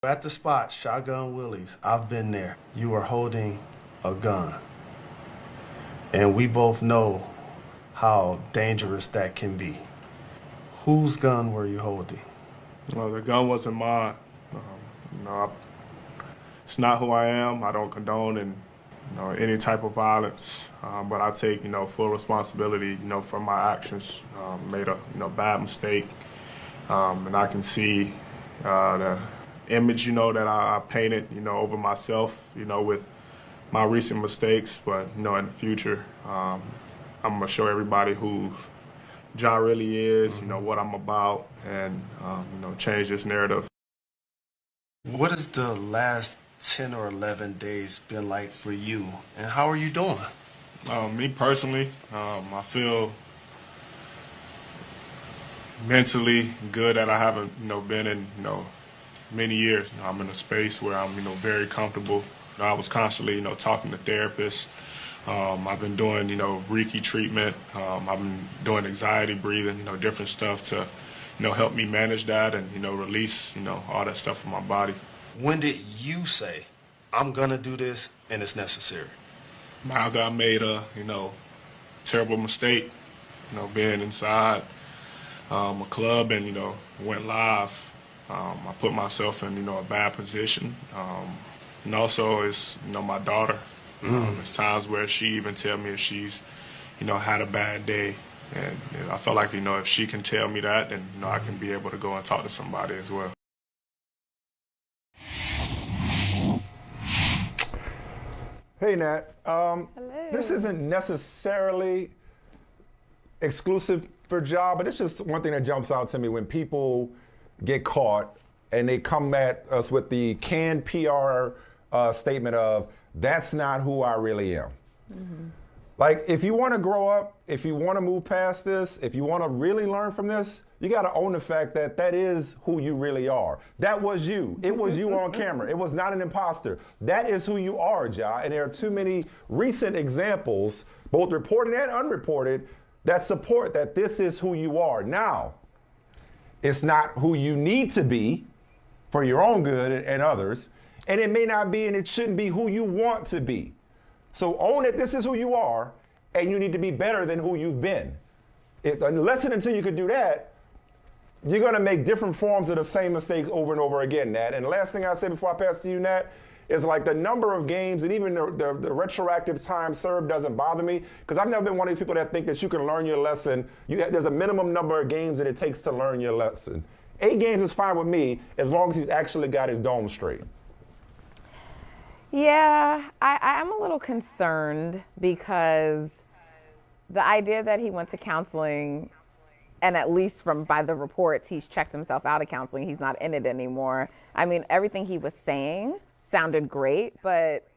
At the spot, Shotgun Willie's, I've been there. You were holding a gun. And we both know how dangerous that can be. Whose gun were you holding? Well, the gun wasn't mine. You know, it's not who I am. I don't condone any type of violence, but I take full responsibility for my actions. Made a bad mistake, and I can see the image that I painted over myself with my recent mistakes. But in the future, I'm gonna show everybody who Ja really is, what I'm about, and change this narrative. What has the last 10 or 11 days been like for you, and how are you doing? Me personally, I feel mentally good that I haven't been in many years. I'm in a space where I'm very comfortable. I was constantly talking to therapists. I've been doing Reiki treatment. I've been doing anxiety breathing, different stuff to help me manage that and release all that stuff from my body. When did you say, I'm gonna do this and it's necessary? After I made a terrible mistake, being inside a club and went live, I put myself in a bad position. And also it's my daughter. There's times where she even tell me if she's had a bad day, and I felt like if she can tell me that, then I can be able to go and talk to somebody as well. Hey, Nat. Hello. This isn't necessarily exclusive for Ja, but it's just one thing that jumps out to me when people get caught and they come at us with the canned PR statement of, that's not who I really am. Mm-hmm. Like, if you want to grow up, if you want to move past this, if you want to really learn from this, you got to own the fact that that is who you really are. That was you. It was you on camera. It was not an imposter. That is who you are, Ja. And there are too many recent examples, both reported and unreported, that support that this is who you are. Now, it's not who you need to be for your own good and others. And it may not be, and it shouldn't be who you want to be. So own it, this is who you are, and you need to be better than who you've been. Unless and until you can do that, you're gonna make different forms of the same mistakes over and over again, Nat. And the last thing I say before I pass to you, Nat, is like the number of games and even the retroactive time served doesn't bother me, because I've never been one of these people that think that you can learn your lesson. There's a minimum number of games that it takes to learn your lesson. 8 games is fine with me, as long as he's actually got his dome straight. Yeah, I'm a little concerned because the idea that he went to counseling, and at least by the reports, he's checked himself out of counseling. He's not in it anymore. I mean, everything he was saying sounded great, but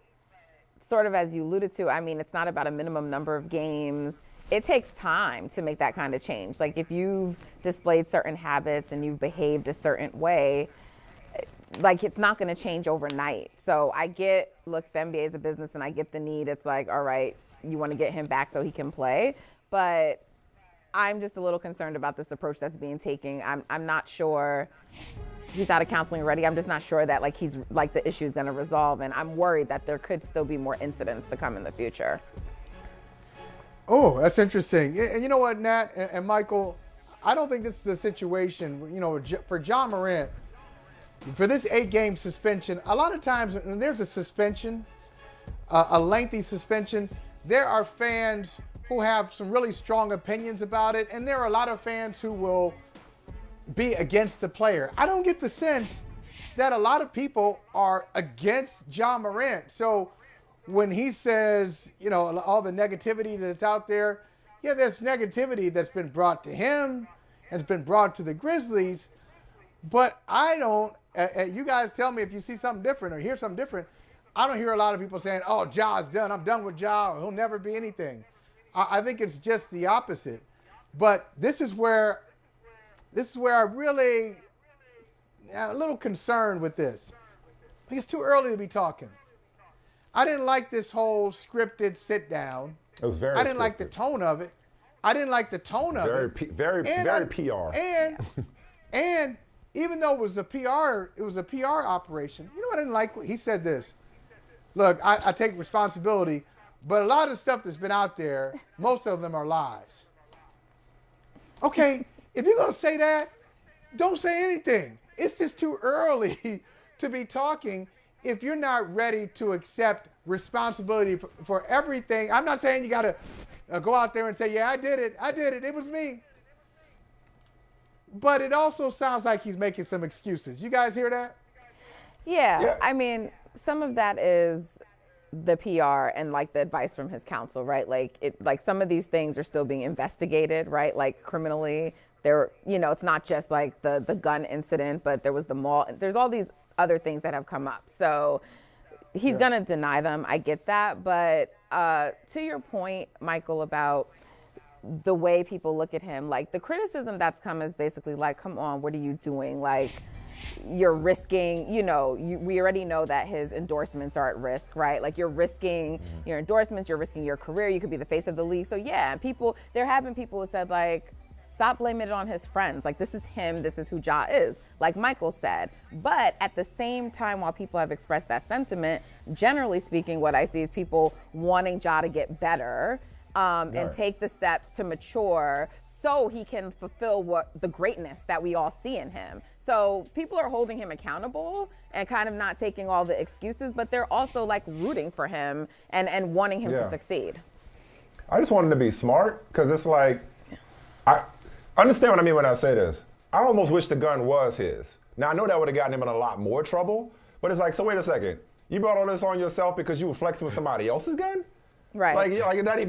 sort of as you alluded to, I mean, it's not about a minimum number of games. It takes time to make that kind of change. Like, if you've displayed certain habits and you've behaved a certain way, like, it's not going to change overnight. So I get, look, the NBA is a business and I get the need. It's like, all right, you want to get him back so he can play. But I'm just a little concerned about this approach that's being taken. I'm not sure he's out of counseling already. I'm just not sure that the issue is going to resolve. And I'm worried that there could still be more incidents to come in the future. Oh, that's interesting. And you know what, Nat and Michael, I don't think this is a situation, for Ja Morant, for this 8-game suspension. A lot of times when there's a suspension, a lengthy suspension, there are fans who have some really strong opinions about it, and there are a lot of fans who will be against the player. I don't get the sense that a lot of people are against Ja Morant. So when he says, all the negativity that's out there, yeah, there's negativity that's been brought to him, has been brought to the Grizzlies, but I don't, you guys tell me if you see something different or hear something different. I don't hear a lot of people saying, oh, Ja's done. I'm done with Ja. He'll never be anything. I think it's just the opposite. But this is where I really am a little concerned with this. I think it's too early to be talking. I didn't like this whole scripted sit down. It was very I didn't scripted. like the tone of it. I didn't like the tone of it. Very PR. And even though it was a PR operation. You know what I didn't like? He said this. Look, I take responsibility, but a lot of the stuff that's been out there, most of them are lies. Okay, if you're going to say that, don't say anything. It's just too early to be talking if you're not ready to accept responsibility for everything. I'm not saying you got to go out there and say, yeah, I did it, it was me. But it also sounds like he's making some excuses. You guys hear that? Yeah. I mean, some of that is the PR and like the advice from his counsel, right? Like some of these things are still being investigated, right? Like criminally. It's not just like the gun incident, but there was the mall. There's all these other things that have come up. So he's going to deny them. I get that. But to your point, Michael, about the way people look at him, like the criticism that's come is basically like, come on, what are you doing? Like, you're risking, we already know that his endorsements are at risk, right? Like you're risking your endorsements, you're risking your career. You could be the face of the league. So yeah, there have been people who said like, stop blaming it on his friends. Like, this is him. This is who Ja is, like Michael said. But at the same time, while people have expressed that sentiment, generally speaking, what I see is people wanting Ja to get better and take the steps to mature so he can fulfill the greatness that we all see in him. So people are holding him accountable and kind of not taking all the excuses, but they're also like rooting for him and wanting him to succeed. I just want him to be smart because it's like, I understand what I mean when I say this. I almost wish the gun was his. Now, I know that would have gotten him in a lot more trouble, but it's like, so wait a second. You brought all this on yourself because you were flexing with somebody else's gun? Right. Like it's not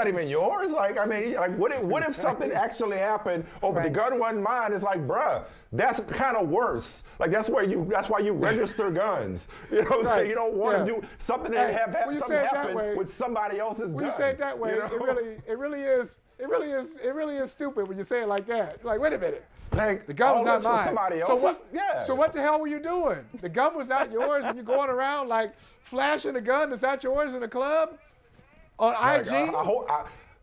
even yours. Like, I mean, like what if something actually happened? Oh, but the gun wasn't mine. It's like, bruh, that's kind of worse. Like that's why you register guns. You know what I'm saying? You don't want to do something that something happen with somebody else's gun. When you say it that way, it really is stupid when you say it like that. Like, wait a minute. Like, the gun was not mine. Somebody else's? So what the hell were you doing? The gun was not yours, and you're going around like flashing the gun that's not yours in the club? On IG?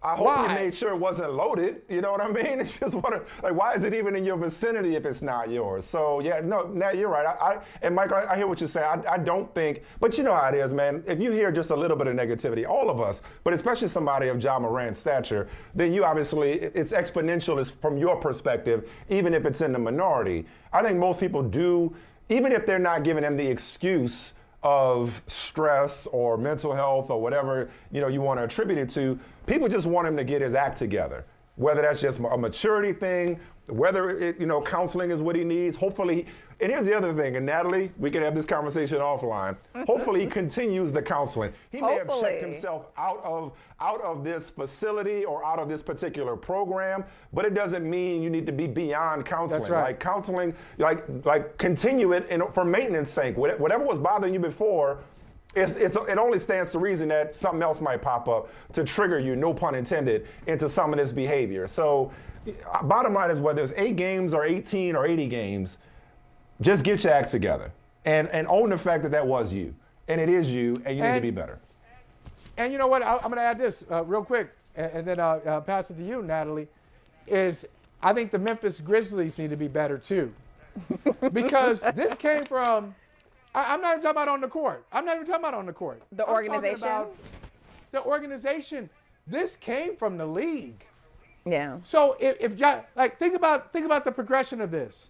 I hope you made sure it wasn't loaded. You know what I mean? It's just why is it even in your vicinity if it's not yours? So yeah, no, you're right. And Michael, I hear what you're saying. I don't think, but you know how it is, man. If you hear just a little bit of negativity, all of us, but especially somebody of Ja Morant's stature, then you obviously, it's exponential from your perspective, even if it's in the minority. I think most people do, even if they're not giving him the excuse of stress or mental health or whatever you want to attribute it to, people just want him to get his act together. Whether that's just a maturity thing, whether counseling is what he needs. Hopefully, and here's the other thing, and Natalie, we can have this conversation offline. Hopefully, he continues the counseling. He may have checked himself out of this facility or out of this particular program, but it doesn't mean you need to be beyond counseling. That's right. Like counseling, like continue it for maintenance sake. Whatever was bothering you before, it only stands to reason that something else might pop up to trigger you, no pun intended, into some of this behavior. So bottom line is whether it's 8 games or 18 or 80 games, just get your act together and own the fact that that was you. And it is you, and you need to be better. And you know what? I'm going to add this real quick, and then I'll pass it to you, Natalie, is I think the Memphis Grizzlies need to be better too. Because this came from, I'm not even talking about on the court. The organization? About the organization. This came from the league. Yeah. So if think about the progression of this.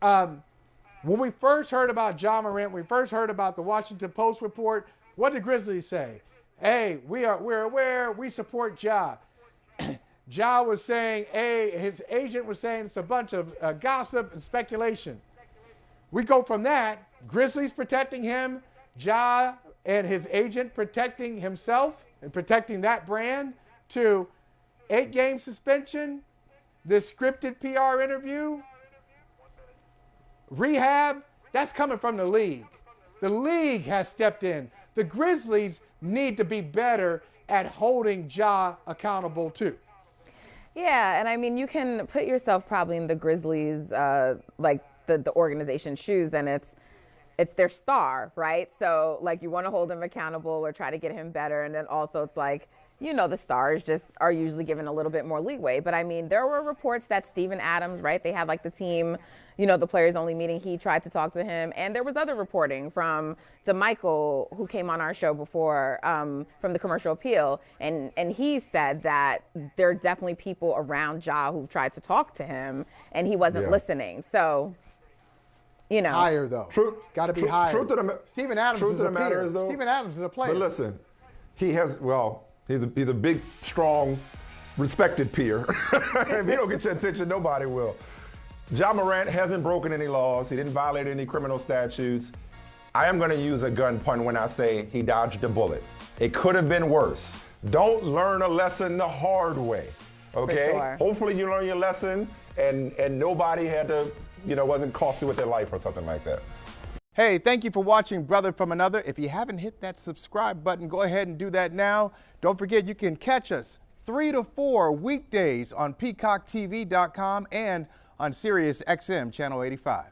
When we first heard about Ja Morant, we first heard about the Washington Post report, what did Grizzlies say? Hey, we're aware, we support Ja. Ja was saying, his agent was saying it's a bunch of gossip and speculation. We go from that, Grizzlies protecting him, Ja and his agent protecting himself and protecting that brand, to 8-game suspension, this scripted PR interview, rehab. That's coming from the league. The league has stepped in. The Grizzlies need to be better at holding Ja accountable too. Yeah, and I mean, you can put yourself probably in the Grizzlies, the organization's shoes, and it's their star, right? So like you want to hold him accountable or try to get him better, and then also it's like the stars just are usually given a little bit more leeway. But I mean, there were reports that Steven Adams, right? They had like the team, the players only meeting. He tried to talk to him. And there was other reporting from Michael, who came on our show before, from the Commercial Appeal. And he said that there are definitely people around Ja who've tried to talk to him and he wasn't listening. So, Higher, though. Got to be higher. Steven Adams is a peer. Steven Adams is a player. But listen, he's a big, strong, respected peer. If he don't get your attention, nobody will. Ja Morant hasn't broken any laws. He didn't violate any criminal statutes. I am going to use a gun pun when I say he dodged a bullet. It could have been worse. Don't learn a lesson the hard way, okay? Sure. Hopefully you learn your lesson and nobody had to, wasn't costly with their life or something like that. Hey, thank you for watching Brother from Another. If you haven't hit that subscribe button, go ahead and do that now. Don't forget you can catch us 3 to 4 weekdays on PeacockTV.com and on Sirius XM Channel 85.